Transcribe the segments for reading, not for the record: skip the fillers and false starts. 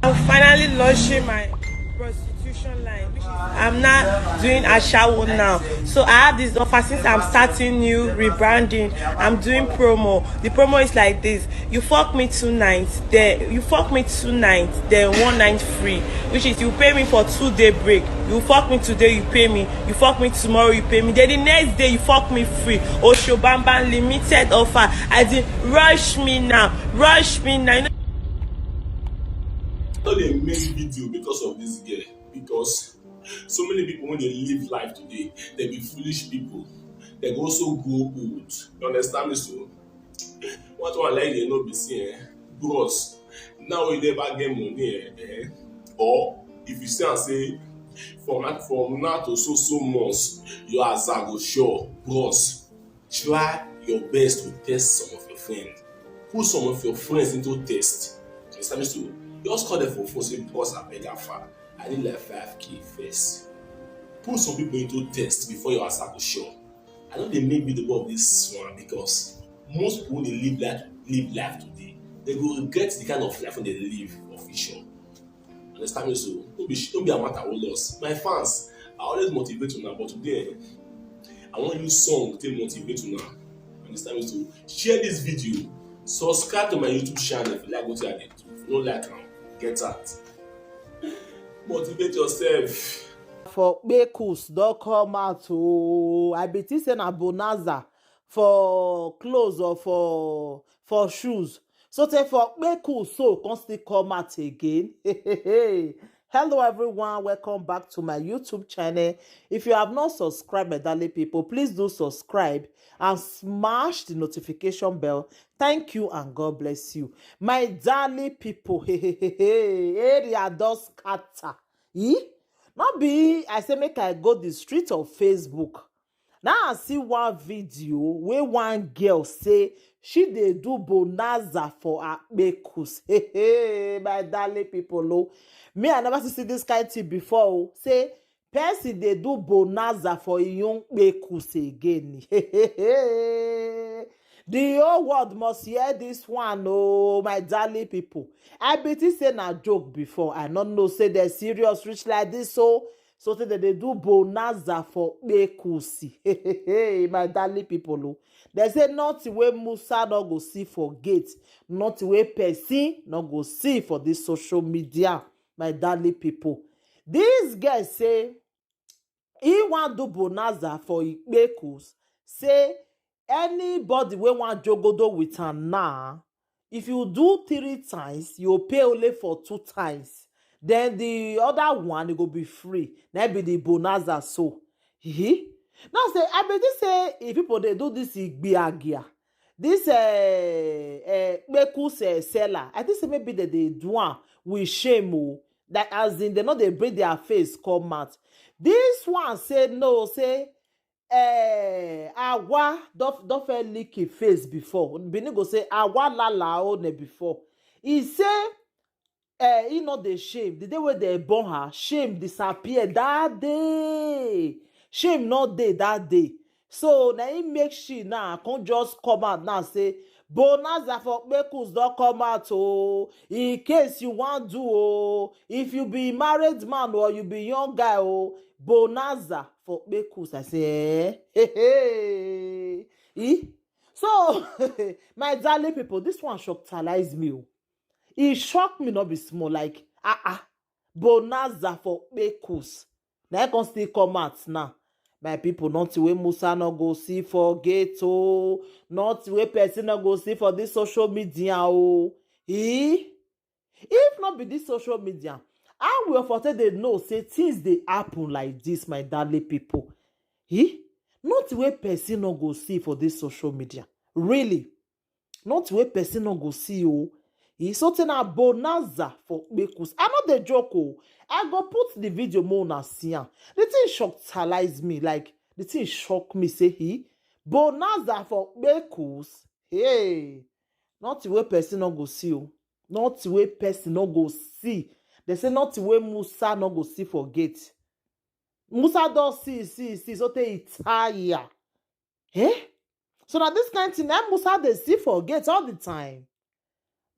I'm finally launching my prostitution line, which is I'm not doing a shower now. So I have this offer since I'm starting new rebranding. I'm doing promo. The promo is like this: you fuck me 2 nights, then one night free, which is you pay me for 2 day break. You fuck me today, you pay me. You fuck me tomorrow, you pay me. Then the next day you fuck me free. Oshobamba limited offer. I did rush me now. How they make video because of this girl? Because so many people when they live life today, they be foolish people. They go also grow old. You understand me? So what one like they no be seeing, bros. Now we never get money, or if you say and say from now to so months, your asa go sure, bros. Try your best to test some of your friends. Put some of your friends into test. You understand me? So just call them for phone say boss abeg afa I need like 5k first. Put some people into test before your answer go sure. I no dey make video of this one because most people wey dey live life today they go regret the kind of life wey they live for future. Understand me? So no be a matter wey loss. My fans, I always motivate una, but today I wan use song take motivate una. Understand me? So share this video, subscribe to my YouTube channel if you like wetin I dey do. If you no like am, get out. Motivate yourself. For Bekus don't come out. Oh, I be think say na bonanza for clothes or for shoes. So take for Bekus so can still come out again. Hello everyone, welcome back to my YouTube channel. If you have not subscribed, my darling people, please do subscribe and smash the notification bell. Thank you and God bless you. My darling people, area does scatter. Not be I say make I go the street of Facebook. Now I see one video where one girl say she dey do bonanza for her Bekus. My darling people, no. Me I never see this kind of thing before. Oh. Say person dey do bonanza for a young Bekus again. The whole world must hear this one. Oh, my darling people. I bet you say na joke before. I not know say they're serious rich like this. So they do bonanza for Bekus. My darling people. Oh. They say nothing wey Musa no go see for gate. Nothing wey person no go see for this social media. My darling people. This guy say he want do bonanza for Bekus. Say anybody wey wan jogodo with am now, if you do 3 times you pay only for 2 times, then the other one e go be free. Na be the bonanza. So now say I bet you say if people dey do this igbiagia, this Bekus seller, I think say maybe they dey do am with shame. Oh, that as in they no dey bring their face come out. This one say no, say Awa don't feel lick his face before. Benin go say Awa la one before. He say he not the shame. The day where they born her, shame disappear that day. Shame not there that day. So now he make she now can't just come out now say bonanza for Bekus don't come out. Oh, in case you want to. Oh, if you be married man or you be young guy. Oh, bonanza for Bekus. I say So my darling people, this one shockalize me. It shocked me not be small. Like bonanza for Bekus. Now I can still come out now. My people, not the way Musa no go see for ghetto, not the way person no go see for this social media. Oh, if not be this social media, I will for they know say things they happen like this, my darling people. Not the way person no go see for this social media. Really, not the way person no go see. Oh, something a bonanza for Bekus. I know the joke. Oh, I go put the video more na see am. The thing shockalize me. Like the thing shock me. Say bonanza for Bekus. Hey, not the way person no go see. Oh, not the way person no go see. They say not the way Musa no go see for gate. Musa don see. So they tire. So now this kind of thing, Musa they see for gate all the time.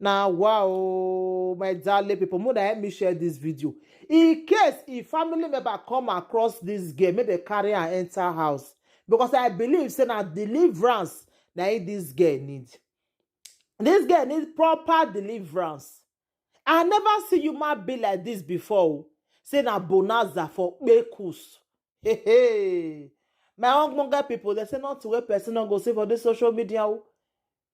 Now, wow, my darling people, more than help me share this video. In case if family member come across this girl, make they carry and enter house. Because I believe say na deliverance na this girl need. This girl need proper deliverance. I never see human be like this before. Say na bonanza for bekus. Hey, hey. My own people, they say not to where person not go say for this social media.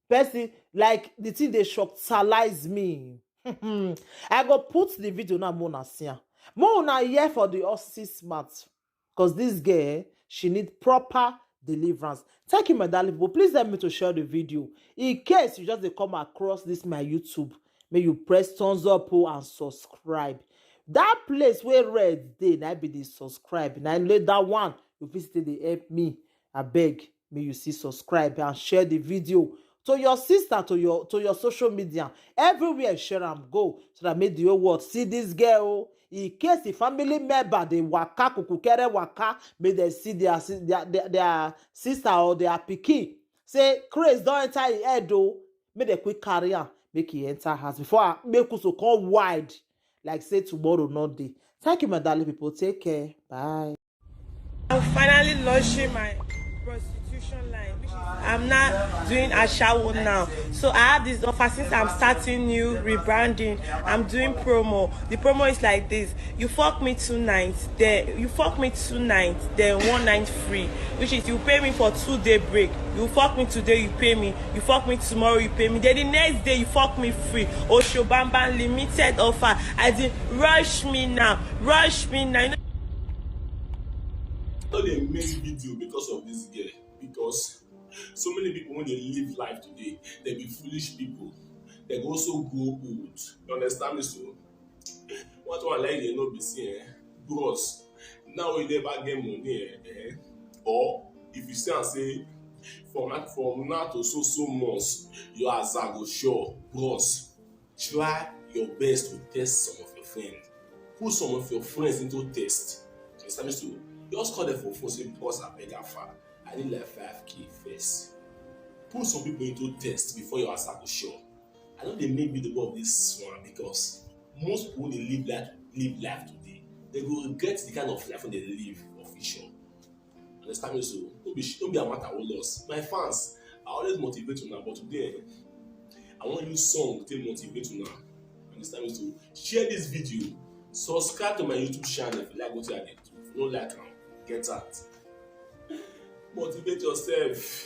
Person like the thing they shocktalize me. I go put the video now Mona see. Mona here for the Aussie smart. Because this girl, she need proper deliverance. Thank you, my darling people. Please help me to share the video. In case you just dey come across this my YouTube, may you press thumbs up and subscribe. That place where red dey, na be the subscribe. Now that one, you visit dey help me. I beg, may you see subscribe and share the video to your sister, to your social media, everywhere. Share am go so that make the whole world see this girl. In case the family member dey waka kukukere waka, may they see their sister or their pikin. Say craze don enter him head o, make they quick carry am, make he enter house before make us come wide like say tomorrow not dey. Thank you, my darling people. Take care. Bye. I'm finally launching my prostitution line, which is I'm not doing a shower now. So I have this offer since I'm starting new rebranding. I'm doing promo. The promo is like this: you fuck me 2 nights, then you fuck me 2 nights, then 1 night free. Which is you pay me for 2-day break. You fuck me today, you pay me. You fuck me tomorrow, you pay me. Then the next day you fuck me free. Oshobamba limited offer. I did rush me now. Rush me now. Not they make video because of this girl, because so many people when they live life today, they be foolish people. They go also grow old. You understand me? So what one like they not be seeing, bros. Now we never get money, or if you say and say from now to so months, you are Zago sure, bros. Try your best to test some of your friends. Put some of your friends into test. You understand me? So just call them for phone, say because I beg far. I need like 5K first. Put some people into test before you ask to sure. I know they make me the of this one because most people they live life today, they will regret the kind of life when they live official. Understand me? So don't be a matter of loss. My fans, I always motivate you now, but today I want to use song to motivate you now. Understand me? So share this video, subscribe to my YouTube channel if you like what you are doing. If you don't like them, get out. Motivate yourself.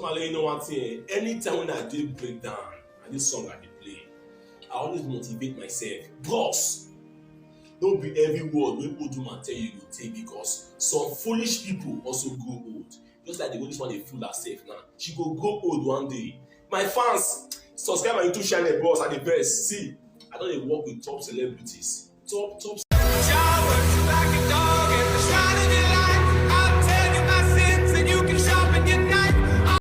You know one thing, anytime when I do breakdown and this song I dey play, I always motivate myself. Boss, don't be every word wey old woman tell you take, because some foolish people also grow old. Just like the way this one dey fool herself now, she go grow old one day. My fans, subscribe my YouTube channel, boss. I dey best. See, I don dey work with top celebrities, top